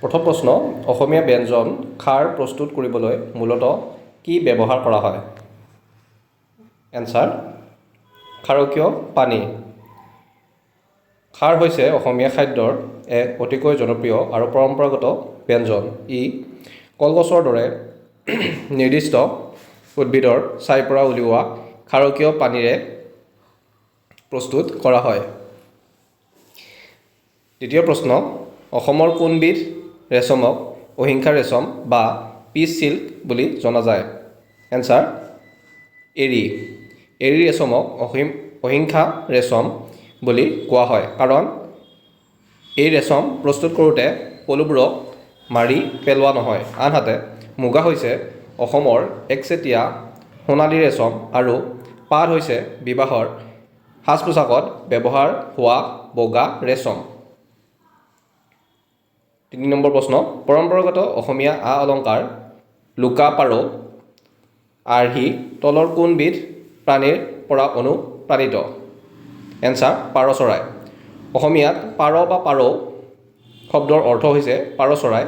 প্ৰথম প্ৰশ্ন অসমীয়া ব্যঞ্জন খাৰ প্ৰস্তুত কৰিবলৈ মূলতঃ কি ব্যৱহাৰ কৰা হয়? এনসাৰ ক্ষাৰকীয় পানী। খাৰ হৈছে অসমীয়া খাদ্যৰ এক অতিকৈ জনপ্ৰিয় আৰু পৰম্পৰাগত ব্যঞ্জন। ই কলগছৰ দৰে নিৰ্দিষ্ট উদ্ভিদৰ ছাইৰ পৰা উলিওৱা ক্ষাৰকীয় পানীৰে প্ৰস্তুত কৰা হয়। দ্বিতীয় প্ৰশ্ন অসমৰ কোনবিধ ৰেচমক অহিংসা ৰেচম বা পিচ চিল্ক বুলি জনা যায়? এনসাৰ এৰী। এৰী ৰেচমক অহিংসা ৰেচম বুলি কোৱা হয় কাৰণ এই ৰেচম প্ৰস্তুত কৰোঁতে পলুবোৰক মাৰি পেলোৱা নহয়। আনহাতে মুগা হৈছে অসমৰ একচেটিয়া সোণালী ৰেচম আৰু পাট হৈছে বিবাহৰ সাজ পোছাকত ব্যৱহাৰ হোৱা বগা ৰেচম। 3 নম্বৰ প্ৰশ্ন পৰম্পৰাগত অসমীয়া আ অলংকাৰ লুকা পাৰ আৰ্হি তলৰ কোনবিধ প্ৰাণীৰ পৰা অনুপ্ৰাণিত? এনসাৰ পাৰ চৰাই। অসমীয়াত পাৰ বা পাৰৌ শব্দৰ অৰ্থ হৈছে পাৰ চৰাই।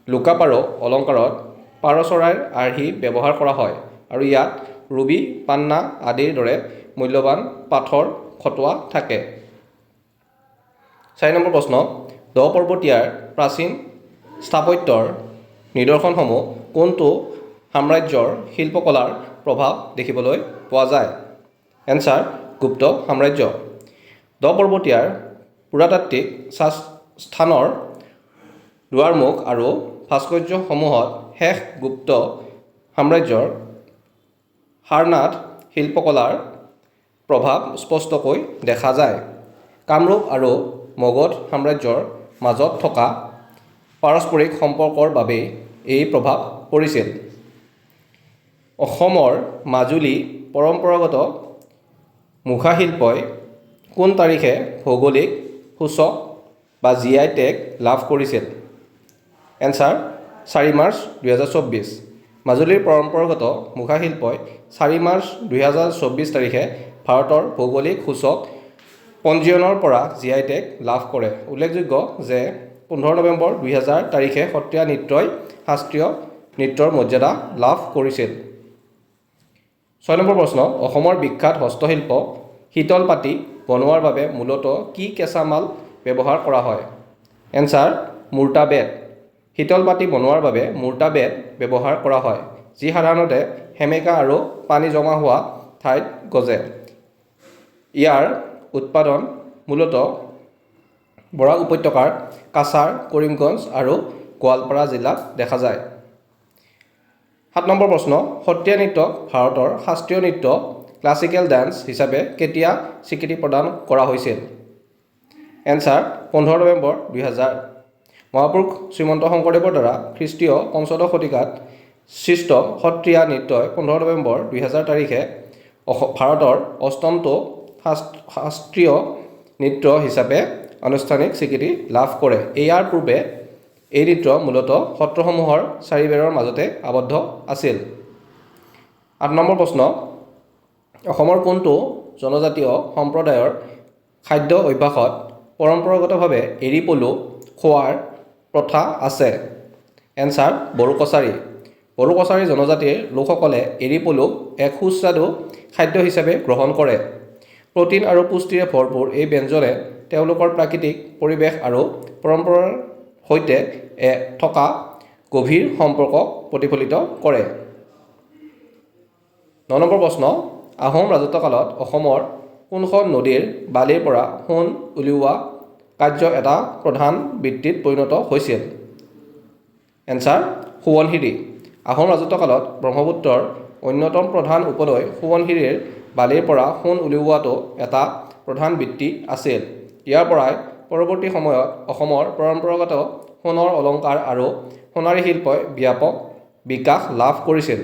লুকা পাৰ অলংকাৰত পাৰ চৰাইৰ আৰ্হি ব্যৱহাৰ কৰা হয় আৰু ইয়াত ৰুবি পান্না আদিৰ দৰে মূল্যৱান পাথৰ খটোৱা থাকে। 4 নম্বৰ প্ৰশ্ন দ পৰ্বতীয়াৰ প্ৰাচীন স্থাপত্যৰ নিদৰ্শনসমূহ কোনটো সাম্ৰাজ্যৰ শিল্পকলাৰ প্ৰভাৱ দেখিবলৈ পোৱা যায়? এনসাৰ গুপ্ত সাম্ৰাজ্য। দ পৰ্বতীয়াৰ পুৰাতাত্ত্বিক স্থানৰ দুৱাৰমুখ আৰু ভাস্কৰ্যসমূহত শেষ গুপ্ত সাম্ৰাজ্যৰ সাৰনাথ শিল্পকলাৰ প্ৰভাৱ স্পষ্টকৈ দেখা যায়। কামৰূপ আৰু মগধ সাম্ৰাজ্যৰ মাজত থকা পাৰস্পৰিক সম্পৰ্কৰ বাবেই এই প্ৰভাৱ পৰিছিল। অসমৰ মাজুলী পৰম্পৰাগত মুখাশিল্পই কোন তাৰিখে ভৌগোলিক সূচক বা GI টেগ লাভ কৰিছিল? Answer 4 March 2024। মাজুলীৰ পৰম্পৰাগত মুখাশিল্পই 4 মাৰ্চ 2024 তাৰিখে ভাৰতৰ ভৌগোলিক সূচক পঞ্জীয়নৰ পৰা GI টেগ লাভ কৰে। উল্লেখযোগ্য যে 15 নৱেম্বৰ 2000 তাৰিখে সত্ৰীয়া নৃত্যই শাস্ত্ৰীয় নৃত্যৰ মৰ্যাদা লাভ কৰিছিল। 6 নম্বৰ প্ৰশ্ন অসমৰ বিখ্যাত হস্তশিল্প শীতল পাটি বনোৱাৰ বাবে মূলতঃ কি কেঁচা মাল ব্যৱহাৰ কৰা হয়? এনসাৰ মূৰ্টা বেত। শীতল পাটি বনোৱাৰ বাবে মূৰ্টা বেত ব্যৱহাৰ কৰা হয় যি সাধাৰণতে সেমেকা আৰু পানী জমা হোৱা ঠাইত গজে। ইয়াৰ উৎপাদন মূলতঃ বৰাক উপত্যকাৰ কাছাৰ কৰিমগঞ্জ আৰু গোৱালপাৰা জিলাত দেখা যায়। 7 নম্বৰ প্ৰশ্ন সত্ৰীয়া নৃত্যক ভাৰতৰ শাস্ত্ৰীয় নৃত্য ক্লাছিকেল ডান্স হিচাপে কেতিয়া স্বীকৃতি প্ৰদান কৰা হৈছিল? এনসাৰ 15 নৱেম্বৰ 2000। মহাপুৰুষ শ্ৰীমন্ত শংকৰদেৱৰ দ্বাৰা খ্ৰীষ্টীয় পঞ্চদশ শতিকাত সৃষ্ট সত্ৰীয়া নৃত্যই 15 নৱেম্বৰ 2000 তাৰিখে ভাৰতৰ অষ্টমটো শাস্ত্ৰীয় নৃত্য হিচাপে আনুষ্ঠানিক স্বীকৃতি লাভ কৰে। ইয়াৰ পূৰ্বে এই নৃত্য মূলতঃ সত্ৰসমূহৰ চাৰিবেৰৰ মাজতে আবদ্ধ আছিল। 8 নম্বৰ প্ৰশ্ন অসমৰ কোনটো জনজাতীয় সম্প্ৰদায়ৰ খাদ্য অভ্যাসত পৰম্পৰাগতভাৱে এৰী পলু খোৱাৰ প্ৰথা আছে? এনসাৰ বড়ো কছাৰী। বড়ো কছাৰী জনজাতিৰ লোকসকলে এৰী পলুক এক সুস্বাদু খাদ্য হিচাপে গ্ৰহণ কৰে। প্ৰটিন আৰু পুষ্টিৰে ভৰপূৰ এই ব্যঞ্জনে তেওঁলোকৰ প্ৰাকৃতিক পৰিৱেশ আৰু পৰম্পৰাৰ সৈতে থকা গভীৰ সম্পৰ্কক প্ৰতিফলিত কৰে। 9 নম্বৰ প্ৰশ্ন আহোম ৰাজত্বকালত অসমৰ কোনখন নদীৰ বালিৰ পৰা সোণ উলিওৱা কাৰ্য এটা প্ৰধান বৃত্তিত পৰিণত হৈছিল? এনসাৰ সোৱণশিৰি। আহোম ৰাজত্বকালত ব্ৰহ্মপুত্ৰৰ অন্যতম প্ৰধান উপনৈ সোৱণশিৰিৰ বালিৰ পৰা সোণ উলিওৱাটো এটা প্ৰধান বৃত্তি আছিল। ইয়াৰ পৰাই পৰৱৰ্তী সময়ত অসমৰ পৰম্পৰাগত সোণৰ অলংকাৰ আৰু সোণাৰী শিল্পই ব্যাপক বিকাশ লাভ কৰিছিল।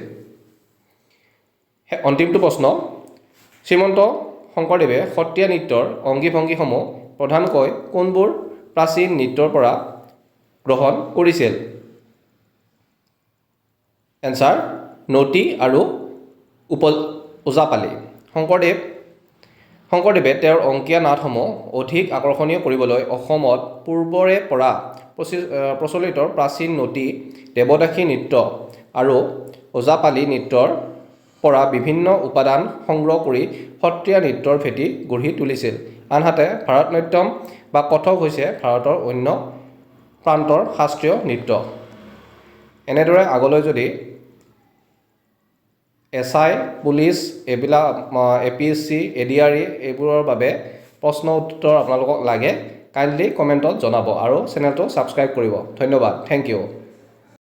অন্তিমটো প্ৰশ্ন শ্ৰীমন্ত শংকৰদেৱে সত্ৰীয়া নৃত্যৰ অংগী ভংগীসমূহ প্ৰধানকৈ কোনবোৰ প্ৰাচীন নৃত্যৰ পৰা গ্ৰহণ কৰিছিল? এনসাৰ নটী আৰু ওজাপালি। শংকৰদেৱে তেওঁৰ অংকীয়া নাটসমূহ অধিক আকৰ্ষণীয় কৰিবলৈ অসমত পূৰ্বৰে পৰা প্ৰচলিত প্ৰাচীন নটী দেৱদাসী নৃত্য আৰু ওজাপালি নৃত্যৰ পৰা বিভিন্ন উপাদান সংগ্ৰহ কৰি সত্ৰীয়া নৃত্যৰ ভেটি গঢ়ি তুলিছিল। আনহাতে ভাৰতনাট্যম বা কথক হৈছে ভাৰতৰ অন্য প্ৰান্তৰ শাস্ত্ৰীয় নৃত্য। এনেদৰে আগলৈ যদি SI, পুলিচ এইবিলাক APSC, ADRE এইবোৰৰ বাবে প্ৰশ্ন উত্তৰ আপোনালোকক লাগে কাইণ্ডলি কমেণ্টত জনাব আৰু চেনেলটো ছাবস্ক্ৰাইব কৰিব। ধন্যবাদ। Thank U.